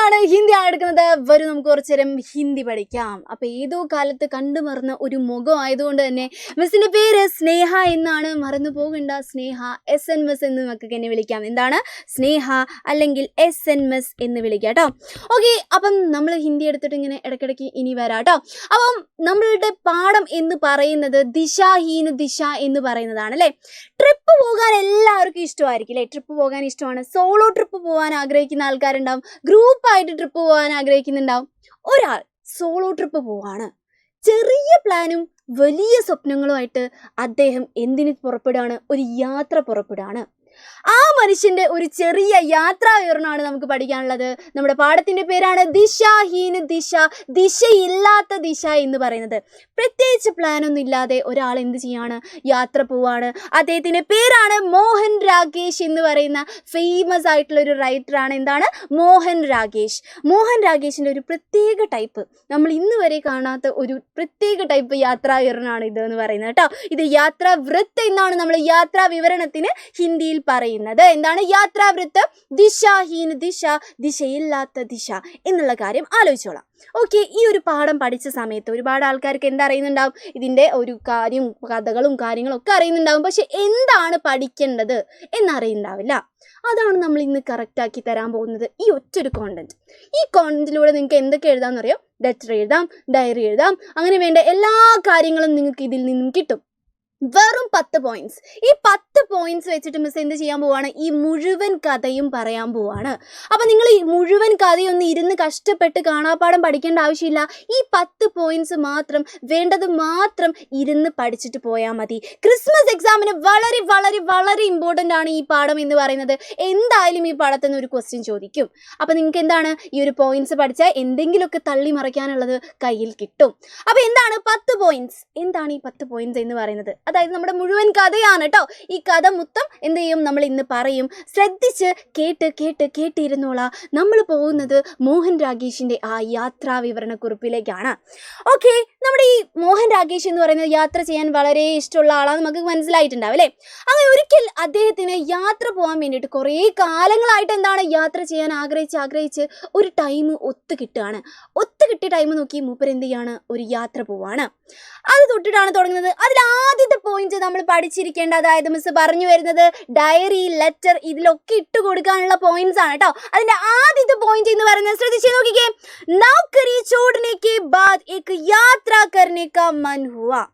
ആണ് ഹിന്ദി എടുക്കുന്നത്. വരും നമുക്ക് കുറച്ചു നേരം ഹിന്ദി പഠിക്കാം. അപ്പോൾ ഏതോ കാലത്ത് കണ്ടുമറന്ന ഒരു മുഖം ആയതുകൊണ്ട് തന്നെ മിസ്സിൻ്റെ പേര് സ്നേഹ എന്നാണ്. മറന്നു പോകണ്ട. സ്നേഹ SMS എന്ന് നമുക്ക് എന്നെ വിളിക്കാം. എന്താണ്? സ്നേഹ അല്ലെങ്കിൽ SMS എന്ന് വിളിക്കാം കേട്ടോ. ഓക്കെ, അപ്പം നമ്മൾ ഹിന്ദി എടുത്തിട്ട് ഇങ്ങനെ ഇടയ്ക്കിടയ്ക്ക് ഇനി വരാം കേട്ടോ. അപ്പം നമ്മളുടെ പാഠം എന്ന് പറയുന്നത് ദിശാഹീന ദിശ എന്ന് പറയുന്നതാണ് അല്ലേ. ട്രിപ്പ് പോകാൻ എല്ലാവർക്കും ഇഷ്ടമായിരിക്കും അല്ലേ. ട്രിപ്പ് പോകാൻ ഇഷ്ടമാണ്. സോളോ ട്രിപ്പ് പോകാൻ ആഗ്രഹിക്കുന്ന ആൾക്കാരുണ്ടാവും, ഗ്രൂപ്പായിട്ട് ട്രിപ്പ് പോകാൻ ആഗ്രഹിക്കുന്നുണ്ടാവും. ഒരാൾ സോളോ ട്രിപ്പ് പോവാണ്. ചെറിയ പ്ലാനും വലിയ സ്വപ്നങ്ങളുമായിട്ട് അദ്ദേഹം എന്തിന് പുറപ്പെടുകയാണ്? ഒരു യാത്ര പുറപ്പെടുകയാണ്. ആ മനുഷ്യൻ്റെ ഒരു ചെറിയ യാത്രാ വിവരണമാണ് നമുക്ക് പഠിക്കാനുള്ളത്. നമ്മുടെ പാഠത്തിൻ്റെ പേരാണ് ദിശാഹീന ദിശ, ദിശയില്ലാത്ത ദിശ എന്ന് പറയുന്നത്. പ്രത്യേകിച്ച് പ്ലാനൊന്നും ഇല്ലാതെ ഒരാൾ എന്ത് ചെയ്യാണ്? യാത്ര പോവാണ്. അദ്ദേഹത്തിൻ്റെ പേരാണ് മോഹൻ രാകേഷ് എന്ന് പറയുന്ന ഫേമസ് ആയിട്ടുള്ള ഒരു റൈറ്ററാണ്. എന്താണ്? മോഹൻ രാകേഷ്. മോഹൻ രാകേഷിൻ്റെ ഒരു പ്രത്യേക ടൈപ്പ്, നമ്മൾ ഇന്ന് വരെ കാണാത്ത ഒരു പ്രത്യേക ടൈപ്പ് യാത്രാ വിവരണമാണ് ഇതെന്ന് പറയുന്നത് കേട്ടോ. ഇത് യാത്രാ വൃത്ത് എന്നാണ് നമ്മൾ യാത്രാ വിവരണത്തിന് ഹിന്ദിയിൽ പറയുന്നത്. എന്താണ് യാത്രാവൃത്ത്? ദിശാഹീന ദിശ, ദിശയില്ലാത്ത ദിശ എന്നുള്ള കാര്യം ആലോചിച്ചോളാം. ഓക്കെ, ഈ ഒരു പാഠം പഠിച്ച സമയത്ത് ഒരുപാട് ആൾക്കാർക്ക് എന്തറിയുന്നുണ്ടാവും? ഇതിൻ്റെ ഒരു കാര്യം, കഥകളും കാര്യങ്ങളൊക്കെ അറിയുന്നുണ്ടാവും. പക്ഷെ എന്താണ് പഠിക്കേണ്ടത് എന്നറിയുന്നുണ്ടാവില്ല. അതാണ് നമ്മൾ ഇന്ന് കറക്റ്റാക്കി തരാൻ പോകുന്നത്, ഈ ഒറ്റൊരു കോണ്ടന്റ്. ഈ കോണ്ടന്റിലൂടെ നിങ്ങൾക്ക് എന്തൊക്കെ എഴുതാമെന്ന് അറിയാം. ലെറ്റർ എഴുതാം, ഡയറി എഴുതാം, അങ്ങനെ വേണ്ട എല്ലാ കാര്യങ്ങളും നിങ്ങൾക്ക് ഇതിൽ നിന്നും കിട്ടും. വെറും 10 പോയിന്റ്സ്. ഈ 10 പോയിന്റ്സ് വെച്ചിട്ട് മിസ് എന്ത് ചെയ്യാൻ പോവാണ്? ഈ മുഴുവൻ കഥയും പറയാൻ പോവാണ്. അപ്പം നിങ്ങൾ ഈ മുഴുവൻ കഥയൊന്നും ഇരുന്ന് കഷ്ടപ്പെട്ട് കാണാപ്പാഠം പഠിക്കേണ്ട ആവശ്യമില്ല. ഈ 10 പോയിന്റ്സ് മാത്രം, വേണ്ടത് മാത്രം ഇരുന്ന് പഠിച്ചിട്ട് പോയാൽ മതി. ക്രിസ്മസ് എക്സാമിന് വളരെ വളരെ വളരെ ഇമ്പോർട്ടൻ്റ് ആണ് ഈ പാഠം എന്ന് പറയുന്നത്. എന്തായാലും ഈ പാഠത്തിൽ നിന്ന് ഒരു ക്വസ്റ്റ്യൻ ചോദിക്കും. അപ്പം നിങ്ങൾക്ക് എന്താണ്? ഈ ഒരു പോയിന്റ്സ് പഠിച്ചാൽ എന്തെങ്കിലുമൊക്കെ തള്ളി മറിക്കാനുള്ളത് കയ്യിൽ കിട്ടും. അപ്പം എന്താണ് 10 പോയിന്റ്സ്? എന്താണ് ഈ 10 പോയിന്റ്സ് എന്ന് പറയുന്നത്? അതായത് നമ്മുടെ മുഴുവൻ കഥയാണ് കേട്ടോ. ഈ കഥ മൊത്തം എന്ത് ചെയ്യും? നമ്മൾ ഇന്ന് പറയും. ശ്രദ്ധിച്ച് കേട്ടിരുന്നോളാം. നമ്മൾ പോകുന്നത് മോഹൻ രാകേഷിൻ്റെ ആ യാത്രാ വിവരണക്കുറിപ്പിലേക്കാണ്. ഓക്കെ, നമ്മുടെ ഈ മോഹൻ രാകേഷ് എന്ന് പറയുന്നത് യാത്ര ചെയ്യാൻ വളരെ ഇഷ്ടമുള്ള ആളാണ്, നമുക്ക് മനസ്സിലായിട്ടുണ്ടാവും അല്ലേ. അങ്ങനെ ഒരിക്കൽ അദ്ദേഹത്തിന് യാത്ര പോകാൻ വേണ്ടിയിട്ട് കുറേ കാലങ്ങളായിട്ട് എന്താണ് യാത്ര ചെയ്യാൻ ആഗ്രഹിച്ച് ഒരു ടൈം ഒത്തു കിട്ടിയ ടൈം നോക്കി മൂപ്പർ എന്ത് ചെയ്യാണ്? ഒരു യാത്ര പോവാണ്. അത് തൊട്ടിട്ടാണ് തുടങ്ങുന്നത്. അതിൽ ആദ്യത്തെ പോയിന്റ് നമ്മൾ പഠിച്ചിരിക്കേണ്ട, അതായത് മിസ് പറഞ്ഞു വരുന്നത് ഡയറി, ലെറ്റർ ഇതിലൊക്കെ ഇട്ട് കൊടുക്കാനുള്ള പോയിന്റ്സ് ആണ് കേട്ടോ. അതിന്റെ ആദ്യത്തെ പോയിന്റ് എന്ന് പറയുന്നത് ശ്രദ്ധിച്ച് നോക്കിക്കേ. നൗകരി ചോടനെ കെ ബാദ് ഏക് യാത്ര കർനെ കാ മൻ ഹുവാ.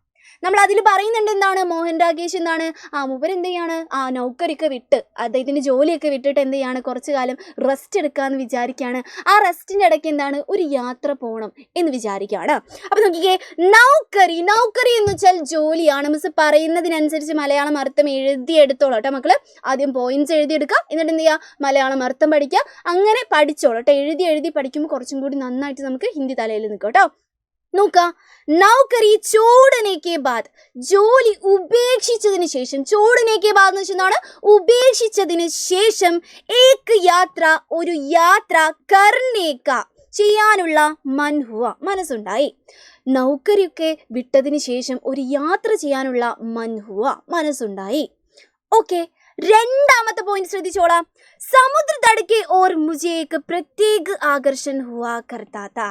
നമ്മൾ അതിൽ പറയുന്നുണ്ട് എന്താണ്? മോഹൻ രാകേഷ് എന്താണ്? മൂപ്പർ എന്ത് ചെയ്യാണ്? നൗക്കറിയൊക്കെ വിട്ട്, അദ്ദേഹത്തിൻ്റെ ജോലിയൊക്കെ വിട്ടിട്ട് എന്ത് ചെയ്യാണ്? കുറച്ച് കാലം റെസ്റ്റ് എടുക്കാമെന്ന് വിചാരിക്കുകയാണ്. ആ റെസ്റ്റിൻ്റെ ഇടയ്ക്ക് എന്താണ്? ഒരു യാത്ര പോകണം എന്ന് വിചാരിക്കുകയാണ്. അപ്പം നോക്കിക്കേ, നൗക്കറി എന്ന് വെച്ചാൽ ജോലിയാണ്. മിസ് പറയുന്നതിനനുസരിച്ച് മലയാളം അർത്ഥം എഴുതിയെടുത്തോളൂ കേട്ടോ മക്കൾ. ആദ്യം പോയിന്റ്സ് എഴുതിയെടുക്കുക, എന്നിട്ട് എന്ത് ചെയ്യുക? മലയാളം അർത്ഥം പഠിക്കുക. അങ്ങനെ പഠിച്ചോളൂ കേട്ടോ. എഴുതി പഠിക്കുമ്പോൾ കുറച്ചും കൂടി നന്നായിട്ട് നമുക്ക് ഹിന്ദി തലയിൽ നിൽക്കും കേട്ടോ. നോക്കാം, നൗകരി ചോടനെ കെ ബാദ്, ജോലി ഉപേക്ഷിച്ചതിന് ശേഷം. ചോടനെ കെ ബാദ് എന്ന് വെച്ചാൽ ഉപേക്ഷിച്ചതിന് ശേഷം. ഏക് യാത്ര, ഒരു യാത്ര. കർണേക്ക, ചെയ്യാനുള്ള. മൻഹുവ, മനസ്സുണ്ടായി. നൗകരിയൊക്കെ വിട്ടതിന് ശേഷം ഒരു യാത്ര ചെയ്യാനുള്ള. മൻഹുവ, മനസ്സുണ്ടായി. ഓക്കെ, രണ്ടാമത്തെ പോയിന്റ് ശ്രദ്ധിച്ചോളാം. സമുദ്ര തടക്കെ ഓർ മുझे एक പ്രത്യേക ആകർഷൺ ഹുവാ കർത്താ താ.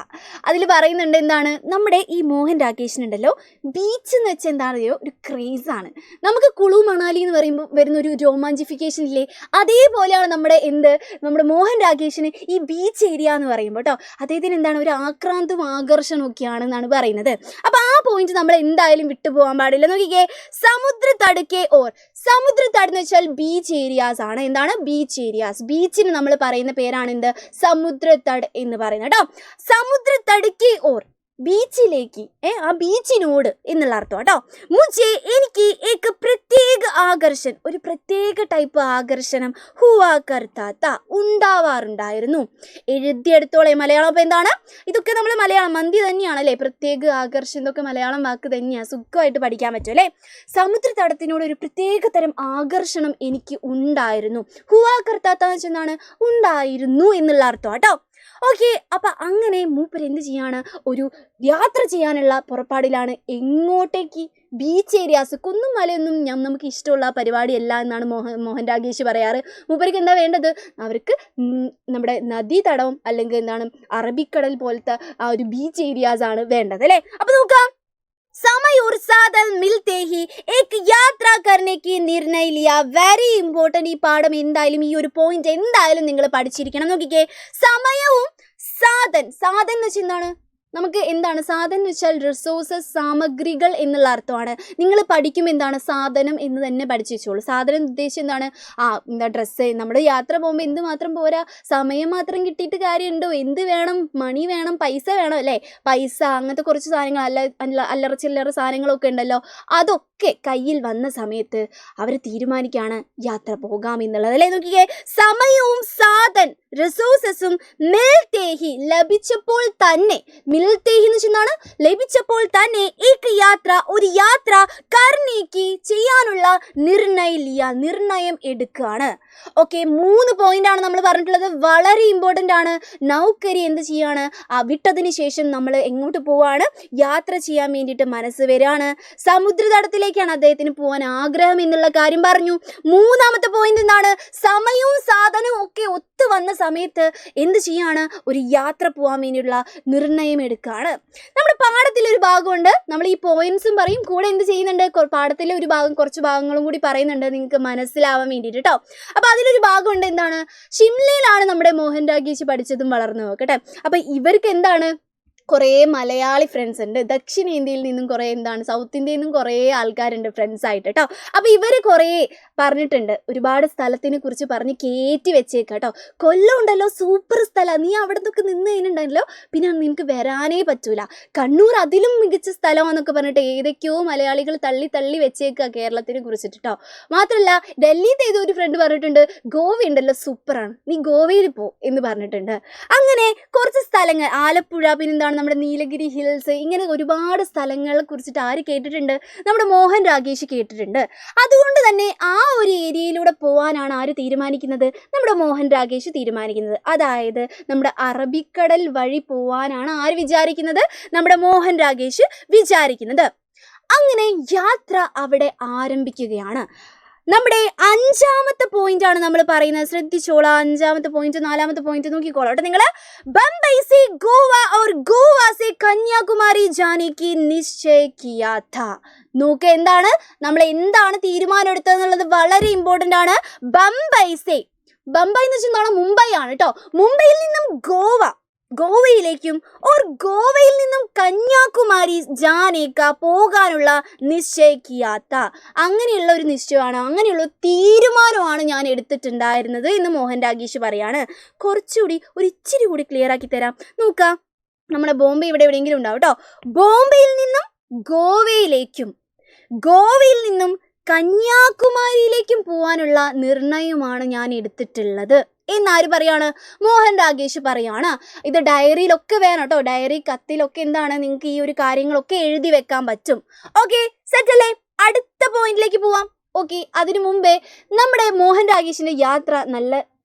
അതിൽ പറയുന്നുണ്ട് എന്താണ്? നമ്മുടെ ഈ മോഹൻ രാകേഷിനുണ്ടല്ലോ, ബീച്ച് എന്ന് വെച്ചാൽ എന്താണെന്നറിയോ? ഒരു ക്രേസാണ്. നമുക്ക് കുളു മണാലി എന്ന് പറയുമ്പോൾ വരുന്ന ഒരു രോമാഞ്ചിഫിക്കേഷൻ ഇല്ലേ, അതേപോലെയാണ് നമ്മുടെ മോഹൻ രാകേഷിന് ഈ ബീച്ച് ഏരിയ എന്ന് പറയുമ്പോൾ കേട്ടോ. അദ്ദേഹത്തിന് എന്താണ്? ഒരു ആക്രാന്തവും ആകർഷണമൊക്കെയാണെന്നാണ് പറയുന്നത്. അപ്പോൾ ആ പോയിന്റ് നമ്മൾ എന്തായാലും വിട്ടുപോകാൻ പാടില്ല. നോക്കിക്കേ, സമുദ്ര തടക്കെ ഓർ. സമുദ്ര തട് എന്ന് വെച്ചാൽ ബീച്ച് ഏരിയാസ് ആണ്. എന്താണ്? Beach areas. ബീച്ചിന് നമ്മൾ പറയുന്ന പേരാണ് എന്ത്? സമുദ്ര തട് എന്ന് പറയുന്നത് കേട്ടോ. സമുദ്ര തടക്കെ ഓർ, ബീച്ചിലേക്ക്, ആ ബീച്ചിനോട് എന്നുള്ള അർത്ഥം കേട്ടോ. മുझे, എനിക്ക്. ഏക് പ്രത്യേക ആകർഷൺ, ഒരു പ്രത്യേക ടൈപ്പ് ആകർഷണം. ഹുവാ കർത്താ താ, ഉണ്ടാവാറുണ്ടായിരുന്നു. എഴുതിയെടുത്തോളെ. മലയാളം അപ്പോൾ എന്താണ്? ഇതൊക്കെ നമ്മൾ മലയാളം മന്തി തന്നെയാണല്ലേ. പ്രത്യേക ആകർഷണം ഇതൊക്കെ മലയാളം വാക്ക് തന്നെയാണ്. സുഖമായിട്ട് പഠിക്കാൻ പറ്റും അല്ലേ. സമുദ്ര തടത്തിനോട് ഒരു പ്രത്യേക തരം ആകർഷണം എനിക്ക് ഉണ്ടായിരുന്നു. ഹുവാ കർത്താ താ എന്ന് വെച്ചാൽ എന്താണ്? ഉണ്ടായിരുന്നു എന്നുള്ള അർത്ഥം കേട്ടോ. ഓക്കെ, അപ്പൊ അങ്ങനെ മൂപ്പർ എന്ത് ചെയ്യാണ്, ഒരു യാത്ര ചെയ്യാനുള്ള പുറപ്പാടിലാണ്. എങ്ങോട്ടേക്ക്? ബീച്ച് ഏരിയാസ്, കുന്നും മലയൊന്നും നമുക്ക് ഇഷ്ടമുള്ള പരിപാടിയല്ല എന്നാണ് മോഹൻ രാഗേഷ് പറയാറ്. മൂപ്പർക്ക് എന്താ വേണ്ടത്? അവർക്ക് നമ്മുടെ നദീതടവും അല്ലെങ്കിൽ എന്താണ് അറബിക്കടൽ പോലത്തെ ആ ഒരു ബീച്ച് ഏരിയാസ് ആണ് വേണ്ടത് അല്ലേ. അപ്പൊ നോക്കാം, समय और साधन मिलते ही एक യാത്ര करने की निर्णय लिया. Very important. ഈ പാഠം എന്തായാലും ഈ ഒരു പോയിന്റ് എന്തായാലും നിങ്ങൾ പഠിച്ചിരിക്കണം. നോക്കിക്കേ, സമയവും സാധൻ എന്ന് വെച്ചാൽ എന്താണ്? നമുക്ക് എന്താണ് സാധനം എന്ന് വെച്ചാൽ റിസോഴ്സസ്, സാമഗ്രികൾ എന്നുള്ള അർത്ഥമാണ്. നിങ്ങൾ പഠിക്കുമ്പോൾ എന്താണ് സാധനം എന്ന് തന്നെ പഠിച്ചു വെച്ചോളൂ. സാധനം ഉദ്ദേശം എന്താണ്? എന്താ ഡ്രസ്സ്. നമ്മുടെ യാത്ര പോകുമ്പോൾ എന്ത് മാത്രം പോരാ, സമയം മാത്രം കിട്ടിയിട്ട് കാര്യമുണ്ടോ? എന്ത് വേണം? മണി വേണം, പൈസ വേണം അല്ലേ. പൈസ, അങ്ങനത്തെ കുറച്ച് സാധനങ്ങൾ, അല്ലറ ചില്ലറ സാധനങ്ങളൊക്കെ ഉണ്ടല്ലോ. അതൊക്കെ കയ്യിൽ വന്ന സമയത്ത് അവർ തീരുമാനിക്കുകയാണ് യാത്ര പോകാം എന്നുള്ളത് അല്ലേ. നോക്കിക്കേ, സമയവും റിസോഴ്സസും മിൽത്തേഹി, ലഭിച്ചപ്പോൾ തന്നെ, മിൽത്തേഹി എന്ന് വെച്ചാൽ ലഭിച്ചപ്പോൾ തന്നെ, ഒരു യാത്ര കർണേക്ക് ചെയ്യാനുള്ള നിർണയം എടുക്കുകയാണ്. ഓക്കെ, 3 പോയിന്റ് ആണ് നമ്മൾ പറഞ്ഞിട്ടുള്ളത്, വളരെ ഇമ്പോർട്ടൻ്റ് ആണ്. നൗകരി എന്ത് ചെയ്യാണ്, വിട്ടതിന് ശേഷം നമ്മൾ എങ്ങോട്ട് പോവാണ്? യാത്ര ചെയ്യാൻ വേണ്ടിയിട്ട് മനസ്സ് വരികയാണ്. സമുദ്രതടത്തിലേക്കാണ് അദ്ദേഹത്തിന് പോകാൻ ആഗ്രഹം എന്നുള്ള കാര്യം പറഞ്ഞു. 3ാമത്തെ പോയിന്റ് എന്താണ്? സമയവും സാധനവും ഒക്കെ ഒത്തു വന്ന സമയത്ത് എന്ത് ചെയ്യാണ്? ഒരു യാത്ര പോകാൻ വേണ്ടിയുള്ള നിർണയം എടുക്കുകയാണ്. നമ്മുടെ പാഠത്തിലൊരു ഭാഗമുണ്ട്, നമ്മൾ ഈ പോയിന്റ്സും പറയും, കൂടെ എന്ത് ചെയ്യുന്നുണ്ട്, പാഠത്തിലെ ഒരു ഭാഗം, കുറച്ച് ഭാഗങ്ങളും കൂടി പറയുന്നുണ്ട് നിങ്ങൾക്ക് മനസ്സിലാവാൻ വേണ്ടിയിട്ട് കേട്ടോ. അപ്പോൾ അതിലൊരു ഭാഗമുണ്ട്, എന്താണ്? ഷിംലയിലാണ് നമ്മുടെ മോഹൻ രാഗേഷ് പഠിച്ചതും വളർന്നു നോക്കട്ടെ. അപ്പോൾ ഇവർക്ക് എന്താണ്, കുറേ മലയാളി ഫ്രണ്ട്സ് ഉണ്ട്. ദക്ഷിണേന്ത്യയിൽ നിന്നും കുറേ സൗത്ത് ഇന്ത്യയിൽ നിന്നും കുറേ ആൾക്കാരുണ്ട് ഫ്രണ്ട്സായിട്ട് കേട്ടോ. അപ്പോൾ ഇവർ കുറേ പറഞ്ഞിട്ടുണ്ട്, ഒരുപാട് സ്ഥലത്തിനെ കുറിച്ച് പറഞ്ഞ് കയറ്റി വെച്ചേക്കാം കേട്ടോ. കൊല്ലം ഉണ്ടല്ലോ, സൂപ്പർ സ്ഥലമാണ്, നീ അവിടെ നിന്നൊക്കെ നിന്ന് കഴിഞ്ഞിട്ടുണ്ടല്ലോ പിന്നെ നിനക്ക് വരാനേ പറ്റൂല. കണ്ണൂർ അതിലും മികച്ച സ്ഥലമാണെന്നൊക്കെ പറഞ്ഞിട്ട് ഏതൊക്കെയോ മലയാളികൾ തള്ളി വെച്ചേക്കുക കേരളത്തിനെ കുറിച്ചിട്ട് കേട്ടോ. മാത്രമല്ല ഡൽഹിയിലത്തെ ഏതോ ഒരു ഫ്രണ്ട് പറഞ്ഞിട്ടുണ്ട്, ഗോവ ഉണ്ടല്ലോ സൂപ്പറാണ്, നീ ഗോവയിൽ പോ എന്ന് പറഞ്ഞിട്ടുണ്ട്. അങ്ങനെ കുറച്ച് സ്ഥലങ്ങൾ, ആലപ്പുഴ, പിന്നെന്താണ് നമ്മുടെ നീലഗിരി ഹിൽസ്, ഇങ്ങനെ ഒരുപാട് സ്ഥലങ്ങളെ കുറിച്ചിട്ട് ആര് കേട്ടിട്ടുണ്ട്? നമ്മുടെ മോഹൻ രാഗേഷ് കേട്ടിട്ടുണ്ട്. അതുകൊണ്ട് തന്നെ ആ ഒരു ഏരിയയിലൂടെ പോകാനാണ് ആര് തീരുമാനിക്കുന്നത്? നമ്മുടെ മോഹൻ രാഗേഷ് തീരുമാനിക്കുന്നത്. അതായത് നമ്മുടെ അറബിക്കടൽ വഴി പോവാനാണ് ആര് വിചാരിക്കുന്നത്? നമ്മുടെ മോഹൻ രാഗേഷ് വിചാരിക്കുന്നത്. അങ്ങനെ യാത്ര അവിടെ ആരംഭിക്കുകയാണ്. നമ്മുടെ 5ാമത്തെ പോയിന്റ് ആണ് നമ്മൾ പറയുന്നത്, ശ്രദ്ധിച്ചോളാം. 5ാമത്തെ പോയിന്റ്, 4ാമത്തെ പോയിന്റ് നോക്കിക്കോളാം കേട്ടോ നിങ്ങൾ. बम्बई से गोवा और गोवा से कन्याकुमारी जाने की निश्चय किया था. നോക്ക്, എന്താണ് നമ്മൾ എന്താണ് തീരുമാനം എടുത്തതെന്നുള്ളത് വളരെ ഇമ്പോർട്ടൻ്റ് ആണ്. ബംബൈ എന്ന് വെച്ചാൽ മുംബൈ ആണ് കേട്ടോ. മുംബൈയിൽ നിന്നും ഗോവയിലേക്കും ഗോവയിൽ നിന്നും കന്യാകുമാരി ജാനേക്ക പോകാനുള്ള നിശ്ചയിക്കാത്ത, അങ്ങനെയുള്ള ഒരു നിശ്ചയമാണ്, അങ്ങനെയുള്ള തീരുമാനമാണ് ഞാൻ എടുത്തിട്ടുണ്ടായിരുന്നത് എന്ന് മോഹൻ രാഗേഷ് പറയാണ്. കുറച്ചുകൂടി ഇച്ചിരി കൂടി ക്ലിയർ ആക്കി തരാം. നോക്കാം, നമ്മുടെ ബോംബെ ഇവിടെ എവിടെയെങ്കിലും ഉണ്ടാവും കേട്ടോ. ബോംബെയിൽ നിന്നും ഗോവയിൽ നിന്നും കന്യാകുമാരിയിലേക്കും പോകാനുള്ള നിർണയമാണ് ഞാൻ എടുത്തിട്ടുള്ളത് എന്നാര് പറയാണ്? മോഹൻ രാഗേഷ് പറയാണ്. ഇത് ഡയറിയിലൊക്കെ വേണം കേട്ടോ. ഡയറി, കത്തിലൊക്കെ എന്താണ് നിങ്ങൾക്ക് ഈ ഒരു കാര്യങ്ങളൊക്കെ എഴുതി വെക്കാൻ പറ്റും. ഓക്കെ, സെറ്റ് അല്ലേ? അടുത്ത പോയിന്റിലേക്ക് പോവാം. ഓക്കെ, അതിനു മുമ്പേ നമ്മുടെ മോഹൻ രാഗേഷിന്റെ യാത്ര നല്ല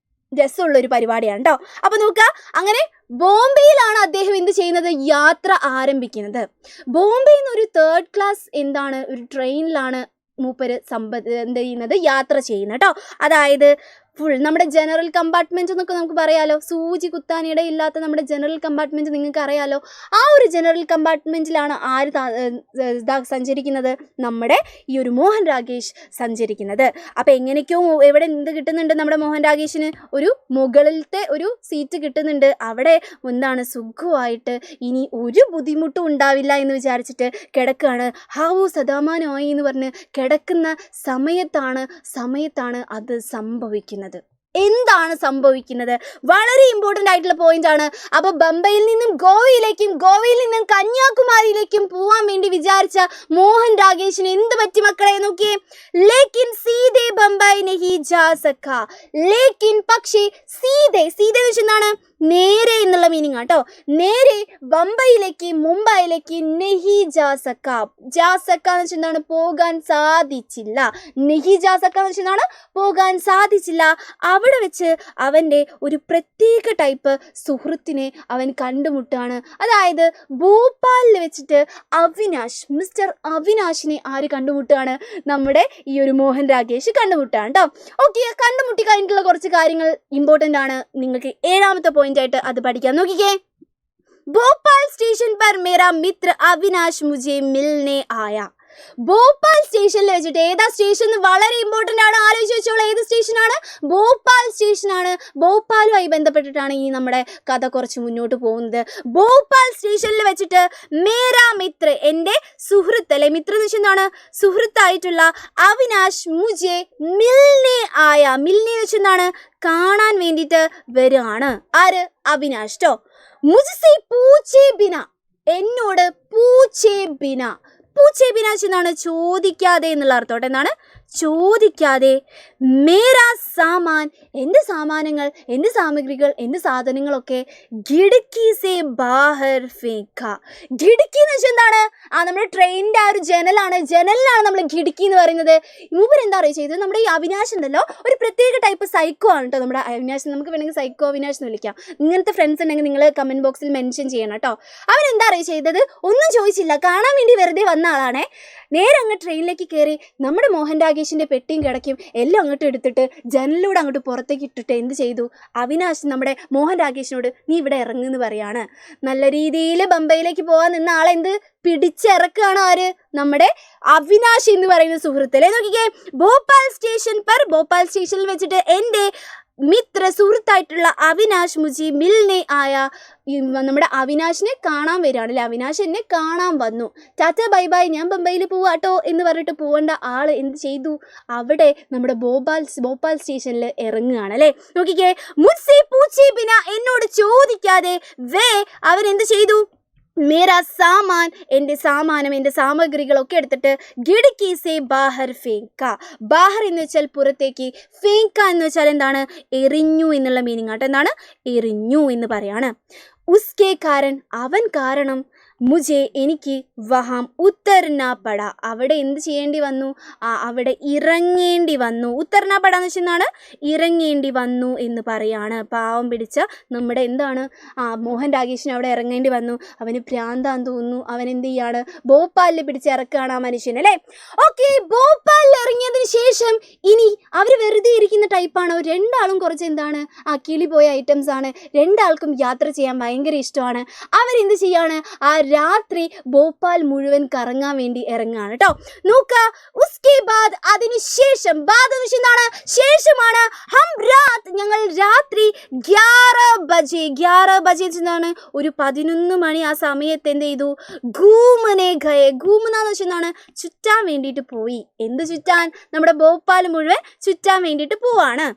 രസമുള്ളൊരു പരിപാടിയാണ് കേട്ടോ. അപ്പോൾ നോക്കുക, അങ്ങനെ ബോംബെയിലാണ് അദ്ദേഹം എന്ത് ചെയ്യുന്നത്? യാത്ര ആരംഭിക്കുന്നത്. ബോംബെയിൽ നിന്ന് ഒരു 3rd ക്ലാസ് ഒരു ട്രെയിനിലാണ് മൂപ്പര് എന്ത് ചെയ്യുന്നത്? യാത്ര ചെയ്യുന്നത് കേട്ടോ. അതായത് ഫുൾ നമ്മുടെ ജനറൽ കമ്പാർട്ട്മെൻറ്റ് എന്നൊക്കെ നമുക്ക് പറയാലോ, സൂചി കുത്താനിടയില്ലാത്ത നമ്മുടെ ജനറൽ കമ്പാർട്ട്മെൻറ്റ് നിങ്ങൾക്ക് അറിയാലോ. ആ ഒരു ജനറൽ കമ്പാർട്ട്മെൻറ്റിലാണ് ആര് സഞ്ചരിക്കുന്നത്? നമ്മുടെ ഈ ഒരു മോഹൻ രാഗേഷ് സഞ്ചരിക്കുന്നത്. അപ്പോൾ എങ്ങനെയൊക്കെയോ എവിടെ എന്ത് കിട്ടുന്നുണ്ട്? നമ്മുടെ മോഹൻ രാഗേഷിന് ഒരു മുകളിലത്തെ ഒരു സീറ്റ് കിട്ടുന്നുണ്ട്. അവിടെ സുഖമായിട്ട് ഇനി ഒരു ബുദ്ധിമുട്ടും ഉണ്ടാവില്ല എന്ന് വിചാരിച്ചിട്ട് കിടക്കുകയാണ്. ഹാവൂ സദാമാനമായി എന്ന് പറഞ്ഞ് കിടക്കുന്ന സമയത്താണ് അത് സംഭവിക്കുന്നത്. എന്താണ് സംഭവിക്കുന്നത്? വളരെ ഇമ്പോർട്ടൻ്റ് ആയിട്ടുള്ള പോയിന്റ് ആണ്. അപ്പോൾ ബംബൈയിൽ നിന്നും ഗോവയിലേക്കും ഗോവയിൽ നിന്നും കന്യാകുമാരിയിലേക്കും പോവാൻ വേണ്ടി വിചാരിച്ച മോഹൻ രാഗേഷിന് എന്ത് പറ്റി മക്കളെ? നോക്കിയേ, ലേക്കിൻ സീതേ ബംബൈ നഹി ജാ സക്കാ. ലേക്കിൻ പക്ഷേ സീതേ എന്ന് വെച്ചാൽ എന്താണ്? നേരെ എന്നുള്ള മീനിങ് ആട്ടോ. നേരെ ബംബൈയിലേക്ക് മുംബൈയിലേക്ക് നെഹി ജാസക്ക. ജാസക്ക എന്ന് വെച്ചാൽ എന്താണ്? പോകാൻ സാധിച്ചില്ല. നെഹി ജാസക്ക എന്ന് വെച്ചാൽ എന്താണ്? പോകാൻ സാധിച്ചില്ല. അവിടെ വെച്ച് അവൻ്റെ ഒരു പ്രത്യേക ടൈപ്പ് സുഹൃത്തിനെ അവൻ കണ്ടുമുട്ടാണ്. അതായത് ഭോപ്പാലിൽ വെച്ചിട്ട് അവിനാശ്, മിസ്റ്റർ അവിനാശിനെ ആര് കണ്ടുമുട്ടുകയാണ്? നമ്മുടെ ഈ ഒരു മോഹൻ രാകേഷ് കണ്ടുമുട്ടാണ് കേട്ടോ. ഓക്കെ, കണ്ടുമുട്ടി കഴിഞ്ഞിട്ടുള്ള കുറച്ച് കാര്യങ്ങൾ ഇമ്പോർട്ടൻ്റ് ആണ്. നിങ്ങൾക്ക് 7ാമത്തെ പോയിന്റ് ആയിട്ട് അത് പഠിക്കാം. നോക്കിക്കേ. ഭോപ്പാൽ സ്റ്റേഷൻ पर मेरा मित्र अविनाश मुझे मिलने आया. ഭോപ്പാൽ സ്റ്റേഷനിൽ വെച്ചിട്ട്, ഏതാ സ്റ്റേഷൻ വളരെ ഇമ്പോർട്ടൻ്റ് ആണ്, ആലോചിച്ച് വെച്ചോളൂ. ഏത് സ്റ്റേഷനാണ്? ഭോപ്പാൽ സ്റ്റേഷനാണ്. ഭോപ്പാലുമായി ബന്ധപ്പെട്ടിട്ടാണ് ഈ നമ്മുടെ കഥ കുറച്ച് മുന്നോട്ട് പോകുന്നത്. ഭോപ്പാൽ സ്റ്റേഷനിൽ വെച്ചിട്ട് മേരാ മിത്ര, എൻ്റെ സുഹൃത്ത്, അല്ലെ മിത്ര എന്ന് വെച്ചാൽ എന്താണ്? സുഹൃത്തായിട്ടുള്ള അവിനാശ് മുജെ മിൽനെ ആയ. മിൽനെ എന്ന് വെച്ചാൽ എന്താണ്? കാണാൻ വേണ്ടിയിട്ട് വരികയാണ്. ആര്? അവിനാശ് ട്ടോ. മുജ്സെ പൂച്ചേ ബിന, എന്നോട് പൂച്ചേ ബിന. പൂച്ചേ ബിന എന്നാണ്? ചോദിക്കാതെ എന്നുള്ള അർത്ഥം. എന്താണ്? ചോദിക്കാതെ. മേരാ സാമാൻ, എൻ്റെ സാമാനങ്ങൾ, എൻ്റെ സാമഗ്രികൾ, എൻ്റെ സാധനങ്ങളൊക്കെ ഖിഡ്കി സേ ബാഹർ ഫേക്ക. ഖിഡ്കി എന്ന് വെച്ചാൽ എന്താണ്? നമ്മുടെ ട്രെയിനിൻ്റെ ആ ഒരു ജനലാണ് നമ്മൾ ഖിഡ്കി എന്ന് പറയുന്നത്. മൂപ്പർ എന്താ പറയുക ചെയ്തത്? നമ്മുടെ ഈ അവിനാശ് ഉണ്ടല്ലോ, ഒരു പ്രത്യേക ടൈപ്പ് സൈക്കോ ആണ് കേട്ടോ നമ്മുടെ അവിനാശ്. നമുക്ക് വേണമെങ്കിൽ സൈക്കോ അവിനാശ് എന്ന് വിളിക്കാം. ഇങ്ങനത്തെ ഫ്രണ്ട്സ് ഉണ്ടെങ്കിൽ നിങ്ങൾ കമൻറ്റ് ബോക്സിൽ മെൻഷൻ ചെയ്യണം കേട്ടോ. അവൻ എന്താ പറയുക ചെയ്തത്? ഒന്നും ചോദിച്ചില്ല, കാണാൻ വേണ്ടി വെറുതെ വന്ന ആളാണേ. നേരെ അങ്ങ് ട്രെയിനിലേക്ക് കയറി നമ്മുടെ മോഹൻ രാകേഷിൻ്റെ പെട്ടിയും കിടക്കും എല്ലാം അങ്ങോട്ട് എടുത്തിട്ട് ജനലിലൂടെ അങ്ങോട്ട് പുറത്തേക്ക് ഇട്ടിട്ട് എന്ത് ചെയ്തു? അവിനാശ് നമ്മുടെ മോഹൻ രാകേഷിനോട് നീ ഇവിടെ ഇറങ്ങുമെന്ന് പറയാണ്. നല്ല രീതിയിൽ ബംബൈയിലേക്ക് പോകാൻ നിന്ന ആളെ എന്ത് പിടിച്ചിറക്കുകയാണ്? ആര്? നമ്മുടെ അവിനാശ് എന്ന് പറയുന്ന സുഹൃത്തല്ലേ. നോക്കിക്കേ. ഭോപ്പാൽ സ്റ്റേഷനിൽ വെച്ചിട്ട് എൻ്റെ മിത്ര, സുഹൃത്തായിട്ടുള്ള അവിനാശ് മുജി മിൽനെ ആയ. നമ്മുടെ അവിനാശിനെ കാണാൻ വരികയാണ് അല്ലേ. അവിനാശ് എന്നെ കാണാൻ വന്നു. ടാറ്റ ബൈ ബൈ, ഞാൻ ബംബൈയിൽ പോവാട്ടോ എന്ന് പറഞ്ഞിട്ട് പോകേണ്ട ആൾ എന്ത് ചെയ്തു? അവിടെ നമ്മുടെ ഭോപ്പാൽ സ്റ്റേഷനിൽ ഇറങ്ങുകയാണ് അല്ലേ. നോക്കിക്കേ. മുജ്സെ പൂച്ചേ ബിന, എന്നോട് ചോദിക്കാതെ അവൻ എന്ത് ചെയ്തു? മേരാ സാമാൻ, എൻ്റെ സാമാനം, എൻ്റെ സാമഗ്രികളൊക്കെ എടുത്തിട്ട് ഖിഡ്കി സേ ബാഹർ ഫേങ്ക. ബാഹർ എന്ന് വെച്ചാൽ പുറത്തേക്ക്, ഫേങ്ക എന്ന് വെച്ചാൽ എന്താണ്? എറിഞ്ഞു എന്നുള്ള മീനിങ് ആട്ടോ. എന്താണ്? എറിഞ്ഞു എന്ന് പറയാണ്. ഉസ്കെ കാരൻ, അവൻ കാരണം, മുജെ എനിക്ക് വഹാം ഉത്തർന പട, അവിടെ എന്ത് ചെയ്യേണ്ടി വന്നു? അവിടെ ഇറങ്ങേണ്ടി വന്നു. ഉത്തർന പട എന്ന് വെച്ചാൽ ഇറങ്ങേണ്ടി വന്നു എന്ന് പറയാണ്. പാവം പിടിച്ച നമ്മുടെ എന്താണ് മോഹൻ രാകേഷിന് അവിടെ ഇറങ്ങേണ്ടി വന്നു. അവന് ഭ്രാന്താന്ന് തോന്നുന്നു. അവൻ എന്ത് ചെയ്യാണ്? ഭോപ്പാലിൽ പിടിച്ച് ഇറക്കുകയാണ് ആ മനുഷ്യൻ അല്ലേ. ഓക്കെ, ഭോപ്പാലിൽ ഇറങ്ങിയതിന് ശേഷം ഇനി അവർ വെറുതെ ഇരിക്കുന്ന ടൈപ്പാണോ? രണ്ടാളും കുറച്ച് എന്താണ് കിളി പോയ ഐറ്റംസ് ആണ്. രണ്ടാൾക്കും യാത്ര ചെയ്യാൻ ഭയങ്കര ഇഷ്ടമാണ്. അവരെന്ത് ചെയ്യാണ്? ആ രാത്രി ഭോപ്പാൽ മുഴുവൻ കറങ്ങാൻ വേണ്ടി ഇറങ്ങാണ് കേട്ടോ. നോക്കുക. ഉസ്കെ ബാദ്, അതിനുശേഷം, ബാദ് എന്ന് വെച്ചാൽ എന്താണ്? ശേഷമാണ്. ഹം രാത്, ഞങ്ങൾ രാത്രി 11 ബജെ എന്താണ്? ഒരു 11 മണി ആ സമയത്ത് എന്ത് ചെയ്തു? ഘൂമനെ ഗയെ. ഘൂമെന്ന് വെച്ചാൽ എന്താണ്? ചുറ്റാൻ വേണ്ടിയിട്ട് പോയി. എന്ത് ചുറ്റാൻ? നമ്മുടെ ഭോപ്പാൽ മുഴുവൻ ചുറ്റാൻ വേണ്ടിയിട്ട് പോവാണ്.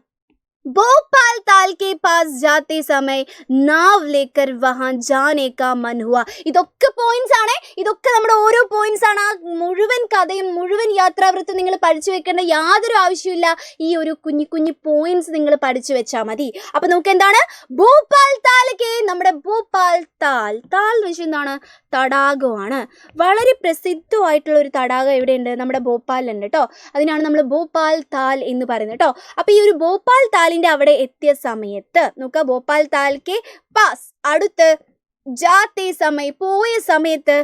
भोपाल ताल के पास जाते समय नाव लेकर वहां जाने का मन हुआ. ഇതൊക്കെ പോയിന്റ്സ് ആണ്. ഇതൊക്കെ നമ്മുടെ ഓരോ പോയിന്റ്സ് ആണ്. ആ മുഴുവൻ കഥയും മുഴുവൻ യാത്രാവൃത്തം നിങ്ങൾ പഠിച്ചു വെക്കേണ്ട യാതൊരു ആവശ്യമില്ല. ഈ ഒരു കുഞ്ഞു പോയിന്റ്സ് നിങ്ങൾ പഠിച്ചു വെച്ചാൽ മതി. അപ്പൊ നമുക്ക് എന്താണ്? ഭോപ്പാൽ താലക്ക്, നമ്മുടെ ഭോപ്പാൽ താൽ എന്ന് വെച്ചാൽ എന്താണ്? തടാകമാണ്. വളരെ പ്രസിദ്ധമായിട്ടുള്ള ഒരു തടാകം എവിടെയുണ്ട്? നമ്മുടെ ഭോപ്പാലിലുണ്ട് കേട്ടോ. അതിനാണ് നമ്മൾ ഭോപ്പാൽ താൽ എന്ന് പറയുന്നത് കേട്ടോ. അപ്പൊ ഈ ഒരു ഭോപ്പാൽ താൽ അവിടെ എത്തിയ സമയത്ത് നോക്കുക. ഭോപ്പാൽ താൽ കെ പാസ്, അടുത്ത്, ജാത്തെ സമയം, പോയ സമയത്ത്,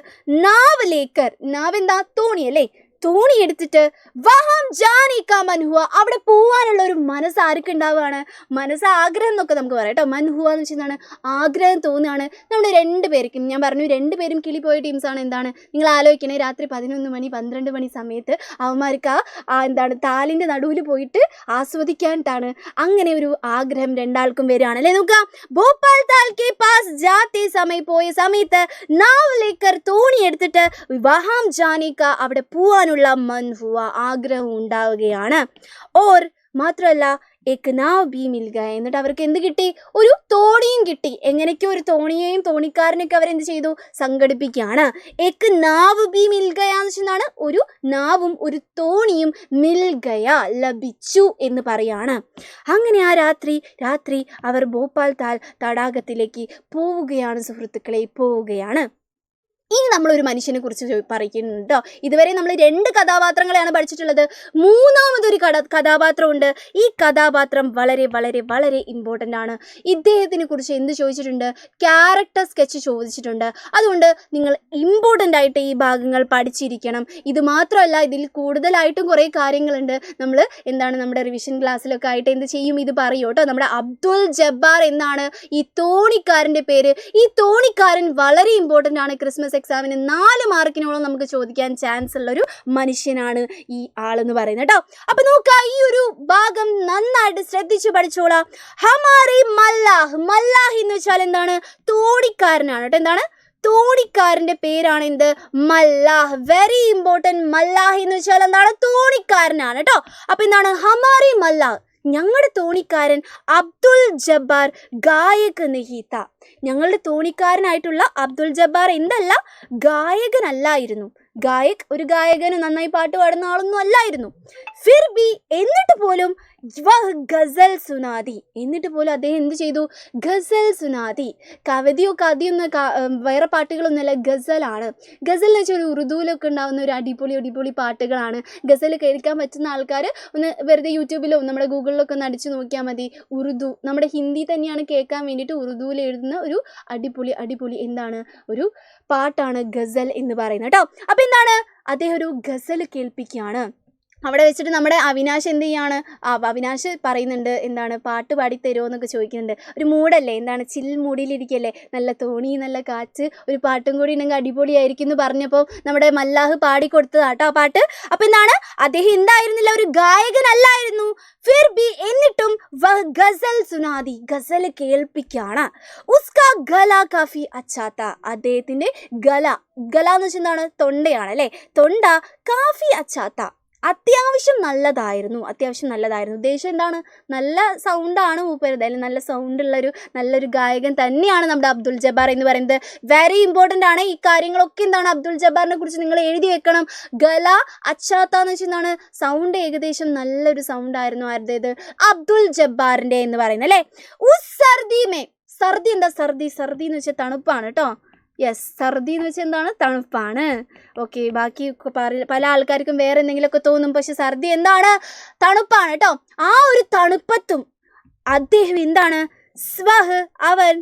നാവ് ലേക്കർ, നാവ് എന്താ? തോണി അല്ലേ. തോണി എടുത്തിട്ട് വഹാം ജാനെ കാ മൻ ഹുവ, അവിടെ പോവാനുള്ള ഒരു മനസ്സ് ആർക്ക് ഉണ്ടാവുകയാണ്? മനസ്സ് ആഗ്രഹം എന്നൊക്കെ നമുക്ക് പറയാം കേട്ടോ. മൻ ഹുവ എന്ന് വെച്ചാൽ ആഗ്രഹം തോന്നുകയാണ്. നമ്മുടെ 2 പേർക്കും, ഞാൻ പറഞ്ഞു 2 പേരും കിളി പോയ ടീംസാണ്. എന്താണ് നിങ്ങൾ ആലോചിക്കണേ? രാത്രി 11 മണി 12 മണി സമയത്ത് അവന്മാർക്ക് എന്താണ് താലിൻ്റെ നടുവിൽ പോയിട്ട് ആസ്വദിക്കാനായിട്ടാണ്. അങ്ങനെ ഒരു ആഗ്രഹം രണ്ടാൾക്കും വരികയാണ് അല്ലേ. നോക്കുക. ഭോപ്പാൽ താൽ കെ പാസ് ജാത്തെ സമയം, പോയ സമയത്ത്, നാവ് ലേക്കർ, തോണി എടുത്തിട്ട്, വഹാം ജാനെ കാ, അവിടെ പോവാൻ മൻ ഹുവ, ആഗ്രഹം ഉണ്ടാവുകയാണ്. ഓർ മാത്രമല്ല, ഏക് നാവ് ബി മിൽ ഗയ. എന്നിട്ട് അവർക്ക് എന്ത് കിട്ടി? ഒരു തോണിയും കിട്ടി. എങ്ങനെയൊക്കെ ഒരു തോണിയെയും തോണിക്കാരനൊക്കെ അവരെന്ത് ചെയ്തു? സംഘടിപ്പിക്കുകയാണ്. ഏക് നാവ് ബി മിൽ ഗയ എന്ന് വെച്ചാൽ ഒരു നാവും ഒരു തോണിയും മിൽ ഗയ ലഭിച്ചു എന്ന് പറയാണ്. അങ്ങനെ ആ രാത്രി അവർ ഭോപ്പാൽ താൽ തടാകത്തിലേക്ക് പോവുകയാണ് സുഹൃത്തുക്കളെ, പോവുകയാണ്. ഇനി നമ്മളൊരു മനുഷ്യനെ കുറിച്ച് പറയുന്നുണ്ട് കേട്ടോ. ഇതുവരെ നമ്മൾ 2 കഥാപാത്രങ്ങളെയാണ് പഠിച്ചിട്ടുള്ളത്. മൂന്നാമതൊരു കഥാപാത്രമുണ്ട്. ഈ കഥാപാത്രം വളരെ വളരെ വളരെ ഇമ്പോർട്ടൻ്റ് ആണ്. ഇദ്ദേഹത്തിനെ കുറിച്ച് എന്ത് ചോദിച്ചിട്ടുണ്ട്? ക്യാരക്ടർ സ്കെച്ച് ചോദിച്ചിട്ടുണ്ട്. അതുകൊണ്ട് നിങ്ങൾ ഇമ്പോർട്ടൻ്റ് ആയിട്ട് ഈ ഭാഗങ്ങൾ പഠിച്ചിരിക്കണം. ഇത് മാത്രമല്ല, ഇതിൽ കൂടുതലായിട്ടും കുറേ കാര്യങ്ങളുണ്ട്. നമ്മൾ നമ്മുടെ റിവിഷൻ ക്ലാസ്സിലൊക്കെ ആയിട്ട് എന്ത് ചെയ്യും? ഇത് പറയും കേട്ടോ. നമ്മുടെ അബ്ദുൽ ജബ്ബാർ എന്നാണ് ഈ തോണിക്കാരൻ്റെ പേര്. ഈ തോണിക്കാരൻ വളരെ ഇമ്പോർട്ടൻ്റ് ആണ്. ക്രിസ്മസ് എക്സാമിന് 4 മാർക്കിനോളം നമുക്ക് ചോദിക്കാൻ ചാൻസ് ഉള്ളൊരു മനുഷ്യനാണ് ഈ ആളെന്ന് പറയുന്നത് കേട്ടോ. അപ്പൊ നോക്കുക, ഈ ഒരു ഭാഗം നന്നായിട്ട് ശ്രദ്ധിച്ചു പഠിച്ചോളാം. ഹമാരി മല്ലാഹ്. മല്ലാഹ് എന്ന് വെച്ചാൽ എന്താണ്? തോണിക്കാരനാണ് കേട്ടോ. എന്താണ്? തോണിക്കാരൻ്റെ പേരാണ് എന്ത്? മല്ലാഹ്. Very important. മല്ലാഹ് എന്ന് വെച്ചാൽ എന്താണ്? തോണിക്കാരനാണ് കേട്ടോ. അപ്പൊ എന്താണ്? ഹമാരി മല്ലാഹ്, ഞങ്ങളുടെ തോണിക്കാരൻ അബ്ദുൽ ജബ്ബാർ ഗായക് നഹീത്ത. ഞങ്ങളുടെ തോണിക്കാരനായിട്ടുള്ള അബ്ദുൽ ജബ്ബാർ എന്തല്ല? ഗായകനല്ലായിരുന്നു. ഒരു ഗായകന് നന്നായി പാട്ട് പാടുന്ന ആളൊന്നും അല്ലായിരുന്നു. ഫിർ ബി, എന്നിട്ട് പോലും വഹ് ഗസൽ സുനാദി, എന്നിട്ട് പോലും അദ്ദേഹം എന്ത് ചെയ്തു? ഗസൽ സുനാദി. കഥയൊന്നും വേറെ പാട്ടുകളൊന്നുമല്ല, ഗസലാണ്. ഗസൽ എന്ന് വെച്ചാൽ ഒരു ഉറുദുവിലൊക്കെ ഉണ്ടാകുന്ന ഒരു അടിപൊളി പാട്ടുകളാണ്. ഗസൽ കേൾക്കാൻ പറ്റുന്ന ആൾക്കാർ ഒന്ന് വെറുതെ യൂട്യൂബിലോ നമ്മുടെ ഗൂഗിളിലൊക്കെ ഒന്ന് അടിച്ചു നോക്കിയാൽ മതി. ഉറുദു, നമ്മുടെ ഹിന്ദി തന്നെയാണ് കേൾക്കാൻ വേണ്ടിയിട്ട് ഉറുദുവിൽ എഴുതുന്ന ഒരു അടിപൊളി എന്താണ്? ഒരു പാട്ടാണ് ഗസൽ എന്ന് പറയുന്നത് കേട്ടോ. അപ്പം എന്താണ്? അദ്ദേഹം ഒരു ഗസൽ കേൾപ്പിക്കുകയാണ്. അവിടെ വെച്ചിട്ട് നമ്മുടെ അവിനാശ് എന്ത് ചെയ്യാണ്? അവിനാശ് പറയുന്നുണ്ട്, എന്താണ്? പാട്ട് പാടിത്തരുമോ എന്നൊക്കെ ചോദിക്കുന്നുണ്ട്. ഒരു മൂടല്ലേ, എന്താണ്? ചിൽ മൂടിയിലിരിക്കല്ലേ, നല്ല തോണി, നല്ല കാറ്റ്, ഒരു പാട്ടും കൂടി ഉണ്ടെങ്കിൽ അടിപൊളിയായിരിക്കും എന്ന് പറഞ്ഞപ്പോൾ നമ്മുടെ മല്ലാഹ് പാടിക്കൊടുത്തതാട്ടോ ആ പാട്ട്. അപ്പം എന്താണ്? അദ്ദേഹം എന്തായിരുന്നില്ല? ഒരു ഗായകനല്ലായിരുന്നു. ഫിർ ബി, എന്നിട്ടും വഹ് ഗസൽ സുനാദി, ഗസൽ കേൾപ്പിക്കുകയാണ്. ഉസ്കാ ഗല കാഫി അച്ചാത്ത, അദ്ദേഹത്തിൻ്റെ ഗല എന്ന് വെച്ചാൽ എന്താണ്? തൊണ്ടയാണ് അല്ലേ. തൊണ്ട കാഫി അച്ചാത്ത, അത്യാവശ്യം നല്ലതായിരുന്നു. ഉദ്ദേശം എന്താണ്? നല്ല സൗണ്ടാണ് മൂപ്പരുത്, അല്ലെങ്കിൽ നല്ല സൗണ്ടുള്ളൊരു നല്ലൊരു ഗായകൻ തന്നെയാണ് നമ്മുടെ അബ്ദുൽ ജബ്ബാർ എന്ന് പറയുന്നത്. വെരി ഇമ്പോർട്ടൻ്റ് ആണ്. ഈ കാര്യങ്ങളൊക്കെ എന്താണ്? അബ്ദുൽ ജബ്ബാറിനെ കുറിച്ച് നിങ്ങൾ എഴുതി വെക്കണം. ഗല അച്ചാത്ത എന്ന് വെച്ചാൽ എന്താണ്? സൗണ്ട് ഏകദേശം നല്ലൊരു സൗണ്ടായിരുന്നു. ആരുടേത്? അബ്ദുൽ ജബ്ബാറിൻ്റെ എന്ന് പറയുന്നത് അല്ലേ. ഉസ് സർദി മേ, സർദി എന്താ? സർദി എന്ന് വെച്ചാൽ തണുപ്പാണ് കേട്ടോ. യെസ്, സർദി എന്ന് വെച്ചാൽ എന്താണ്? തണുപ്പാണ്. ഓക്കെ, ബാക്കി പല ആൾക്കാർക്കും വേറെ എന്തെങ്കിലുമൊക്കെ തോന്നും, പക്ഷെ സർദി എന്താണ്? തണുപ്പാണ് കേട്ടോ. ആ ഒരു തണുപ്പത്തും അദ്ദേഹം എന്താണ്? സ്വഹ്, അവൻ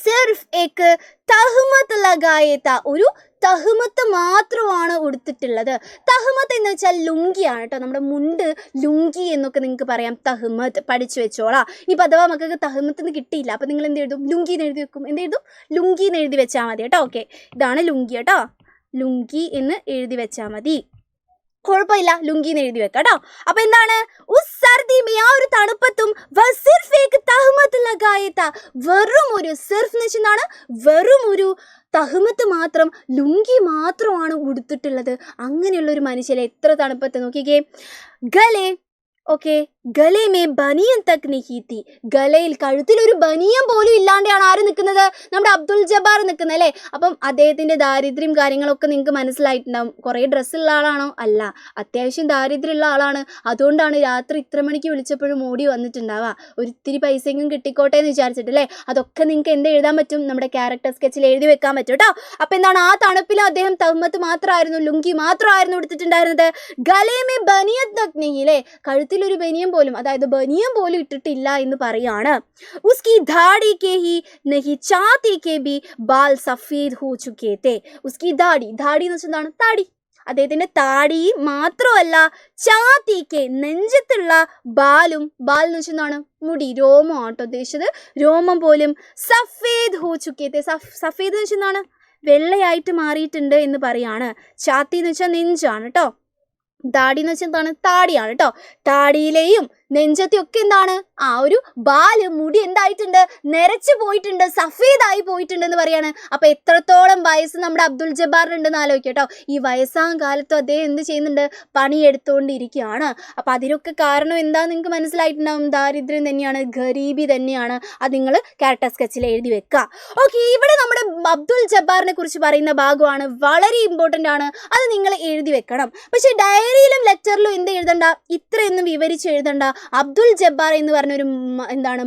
സിർഫ് ഏക്ക് തഹ്മത്ത് ലഗായേത്ത, ഒരു തഹ്മത്ത് മാത്രമാണ് ഉടുത്തിട്ടുള്ളത്. തഹ്മത്ത് എന്ന് വെച്ചാൽ ലുങ്കിയാണ് കേട്ടോ. നമ്മുടെ മുണ്ട്, ലുങ്കി എന്നൊക്കെ നിങ്ങൾക്ക് പറയാം. തഹ്മത്ത് പഠിച്ചു വെച്ചോളാം. ഇനി അഥവാ മക്കൾക്ക് തഹ്മത്ത് എന്ന് കിട്ടിയില്ല, അപ്പം നിങ്ങൾ എന്ത് എഴുതും? ലുങ്കി എന്ന് എഴുതി വെക്കും. എന്ത് എഴുതും? ലുങ്കി എന്ന് എഴുതി വെച്ചാൽ മതി കേട്ടോ. ഓക്കെ, ഇതാണ് ലുങ്കി കേട്ടോ. ലുങ്കി എന്ന് എഴുതി വെച്ചാൽ മതി, കുഴപ്പമില്ല. ലുങ്കി എന്ന് എഴുതി വെക്കാം കേട്ടോ. അപ്പൊ എന്താണ്? ഉസ് സർദി മേ, ആ ഒരു തണുപ്പത്തും വെറും ഒരു സിർഫ് എന്ന് വെച്ചാൽ വെറും ഒരു തഹ്മത്ത് മാത്രം, ലുങ്കി മാത്രമാണ് ഉടുത്തിട്ടുള്ളത്. അങ്ങനെയുള്ള ഒരു മനുഷ്യരെ എത്ര തണുപ്പത്ത് നോക്കിക്കേ. ഗലേ, ഓക്കെ, ഗലേ മേ ബനിയൻ തക് നഹീ തി, ഗലയിൽ കഴുത്തിലൊരു ബനിയൻ പോലും ഇല്ലാണ്ടാണ് ആര് നിൽക്കുന്നത്? നമ്മുടെ അബ്ദുൽ ജബ്ബാർ നിൽക്കുന്നത് അല്ലേ. അപ്പം അദ്ദേഹത്തിൻ്റെ ദാരിദ്ര്യം കാര്യങ്ങളൊക്കെ നിങ്ങൾക്ക് മനസ്സിലായിട്ടുണ്ടാവും. കുറേ ഡ്രസ്സുള്ള ആളാണോ? അല്ല, അത്യാവശ്യം ദാരിദ്ര്യമുള്ള ആളാണ്. അതുകൊണ്ടാണ് രാത്രി ഇത്ര മണിക്ക് വിളിച്ചപ്പോഴും ഓടി വന്നിട്ടുണ്ടാവുക. ഒരിത്തിരി പൈസയെങ്കിലും കിട്ടിക്കോട്ടെ എന്ന് വിചാരിച്ചിട്ടല്ലേ. അതൊക്കെ നിങ്ങൾക്ക് എന്ത് എഴുതാൻ പറ്റും? നമ്മുടെ ക്യാരക്ടർ സ്കെച്ചിൽ എഴുതി വെക്കാൻ പറ്റും കേട്ടോ. അപ്പം എന്താണ്? ആ തണുപ്പിലും അദ്ദേഹം തഹ്മത്ത് മാത്രമായിരുന്നു, ലുങ്കി മാത്രമായിരുന്നു എടുത്തിട്ടുണ്ടായിരുന്നത്. ഗലേ മേ ബനിയൻ തക് നഹീ, അല്ലേ, കഴുത്തിലൊരു ബനിയൻ പോലും, അതായത് ബനിയൻ പോലും ഇട്ടിട്ടില്ല എന്ന് പറയാണ്. ഉസ്കി ധാടി കെ ഹി നഹി ചാത്തി കെ ബി ബാൽ സഫീദ് ഹോ ചുക്കേ തേ. ഉസ്കി ധാടി എന്ന് വെച്ചാൽ എന്താണ്? താടി. അദ്ദേഹത്തിൻ്റെ താടി മാത്രമല്ല, ചാത്തിക്ക് നെഞ്ചത്തുള്ള ബാൽ എന്ന് വെച്ചാൽ എന്താണ്? മുടി, രോമം ആട്ടോ ഉദ്ദേശിച്ചത്. രോമം പോലും സഫേദ് ഹോ ചുക്കേ തേ. സഫേദ് എന്ന് വെച്ചാൽ എന്താണ്? വെള്ളയായിട്ട് മാറിയിട്ടുണ്ട് എന്ന് പറയാണ്. ചാത്തി എന്ന് വെച്ചാൽ നെഞ്ചാണ് കേട്ടോ. താടി എന്ന് വെച്ചാൽ എന്താണ്? താടിയാണ് കേട്ടോ. താടിയിലെയും നെഞ്ചത്തൊക്കെ എന്താണ് ആ ഒരു മുടി എന്തായിട്ടുണ്ട്, നരച്ചു പോയിട്ടുണ്ട്, സഫേദായി പോയിട്ടുണ്ട് എന്ന് പറയാണ്. അപ്പൊ എത്രത്തോളം വയസ്സ് നമ്മുടെ അബ്ദുൽ ജബ്ബാറിനുണ്ടെന്ന് ആലോചിക്കുക കേട്ടോ. ഈ വയസ്സാം കാലത്തും അദ്ദേഹം എന്ത് ചെയ്യുന്നുണ്ട്, പണിയെടുത്തുകൊണ്ടിരിക്കുകയാണ്. അപ്പൊ അതിനൊക്കെ കാരണം എന്താ നിങ്ങൾക്ക് മനസ്സിലായിട്ടുണ്ടാവും, ദാരിദ്ര്യം തന്നെയാണ്, ഗരീബി തന്നെയാണ്. അത് നിങ്ങൾ ക്യാരക്ടർ സ്കെച്ചിൽ എഴുതി വെക്കുക. ഓക്കെ, ഇവിടെ നമ്മുടെ അബ്ദുൽ ജബ്ബാറിനെ കുറിച്ച് പറയുന്ന ഭാഗമാണ്, വളരെ ഇമ്പോർട്ടൻ്റ് ആണ്, അത് നിങ്ങൾ എഴുതി വെക്കണം. പക്ഷെ ഡയറിയിലും ലെറ്ററിലും എന്ത് എഴുതണ്ട, ഇത്രയൊന്നും വിവരിച്ച് എഴുതണ്ട. അബ്ദുൽ ജബ്ബാർ എന്ന് പറഞ്ഞൊരു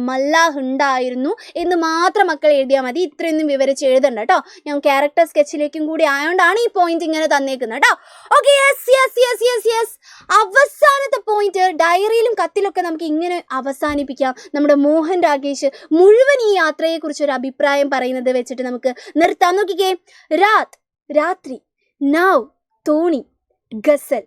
മല്ലാഹ് ഉണ്ടായിരുന്നു എന്ന് മാത്രം മക്കൾ എഴുതിയാൽ മതി. ഇത്രയൊന്നും വിവരിച്ച് എഴുതണ്ട കേട്ടോ. ഞാൻ ക്യാരക്ടർ സ്കെച്ചിലേക്കും കൂടി ആയതുകൊണ്ടാണ് ഈ പോയിന്റ് ഇങ്ങനെ തന്നേക്കുന്നത് കേട്ടോ. Okay, yes. അവസാനത്തെ പോയിന്റ്, ഡയറിയിലും കത്തിലൊക്കെ നമുക്ക് ഇങ്ങനെ അവസാനിപ്പിക്കാം. നമ്മുടെ മോഹൻ രാകേഷ് മുഴുവൻ ഈ യാത്രയെക്കുറിച്ച് ഒരു അഭിപ്രായം പറയുന്നത് വെച്ചിട്ട് നമുക്ക് നിർത്താം. നോക്കിക്കേ, രാത്രി, നാവ്, തോണി, ഗസൽ.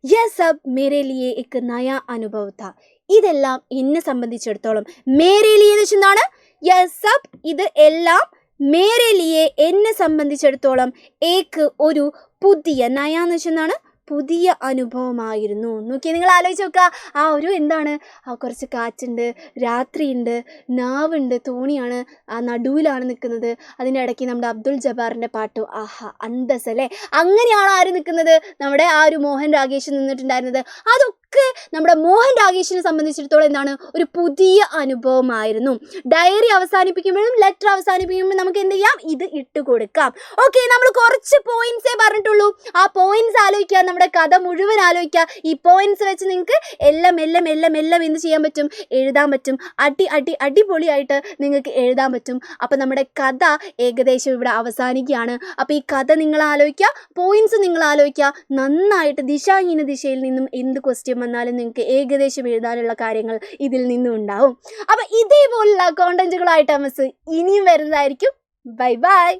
ये सब मेरे लिए एक नया अनुभव था. ഇതെല്ലാം എന്നെ സംബന്ധിച്ചിടത്തോളം, മേരെ ലിയെ എന്ന് വെച്ചാൽ എന്താണ്, ये सब ഇത് എല്ലാം, മേരെ ലിയെ എന്നെ സംബന്ധിച്ചിടത്തോളം, ഏക്ക് ഒരു പുതിയ, നയ എന്ന് വെച്ചാൽ എന്താണ്, പുതിയ അനുഭവമായിരുന്നു. നോക്കി നിങ്ങൾ ആലോചിച്ച് നോക്കുക. ആ ഒരു എന്താണ്, കുറച്ച് കാറ്റുണ്ട്, രാത്രിയുണ്ട്, നാവുണ്ട്, തോണിയാണ്, ആ നടുവിലാണ് നിൽക്കുന്നത്. അതിൻ്റെ ഇടയ്ക്ക് നമ്മുടെ അബ്ദുൽ ജബ്ബാറിൻ്റെ പാട്ട്, ആഹാ അന്തസ് അല്ലേ. അങ്ങനെയാണ് ആര് നിൽക്കുന്നത്, നമ്മുടെ ആ ഒരു മോഹൻ രാകേഷ് നിന്നിട്ടുണ്ടായിരുന്നത്. അതൊക്കെ നമ്മുടെ മോഹൻ രാകേഷിനെ സംബന്ധിച്ചിടത്തോളം എന്താണ്, ഒരു പുതിയ അനുഭവമായിരുന്നു. ഡയറി അവസാനിപ്പിക്കുമ്പോഴും ലെറ്റർ അവസാനിപ്പിക്കുമ്പോഴും നമുക്ക് എന്ത് ചെയ്യാം, ഇത് ഇട്ട് കൊടുക്കാം. ഓക്കെ, നമ്മൾ കുറച്ച് പോയിന്റ്സേ പറഞ്ഞിട്ടുള്ളൂ. ആ പോയിന്റ്സ് ആലോചിക്കുക, നമ്മുടെ കഥ മുഴുവൻ ആലോചിക്കുക. ഈ പോയിന്റ്സ് വെച്ച് നിങ്ങൾക്ക് എല്ലാം എന്ത് ചെയ്യാൻ പറ്റും, എഴുതാൻ പറ്റും. അടിപൊളിയായിട്ട് നിങ്ങൾക്ക് എഴുതാൻ പറ്റും. അപ്പം നമ്മുടെ കഥ ഏകദേശം ഇവിടെ അവസാനിക്കുകയാണ്. അപ്പോൾ ഈ കഥ നിങ്ങൾ ആലോചിക്കുക, പോയിന്റ്സ് നിങ്ങൾ ആലോചിക്കുക. നന്നായിട്ട് ദിശാഹീന ദിശയിൽ നിന്നും എന്ത് ക്വസ്റ്റ്യൻ വന്നാലും നിങ്ങൾക്ക് ഏകദേശം എഴുതാനുള്ള കാര്യങ്ങൾ ഇതിൽ നിന്നും ഉണ്ടാവും. അപ്പം ഇതേപോലുള്ള കോണ്ടന്റുകളായിട്ട് മിസ് ഇനിയും വരുന്നതായിരിക്കും. ബൈ.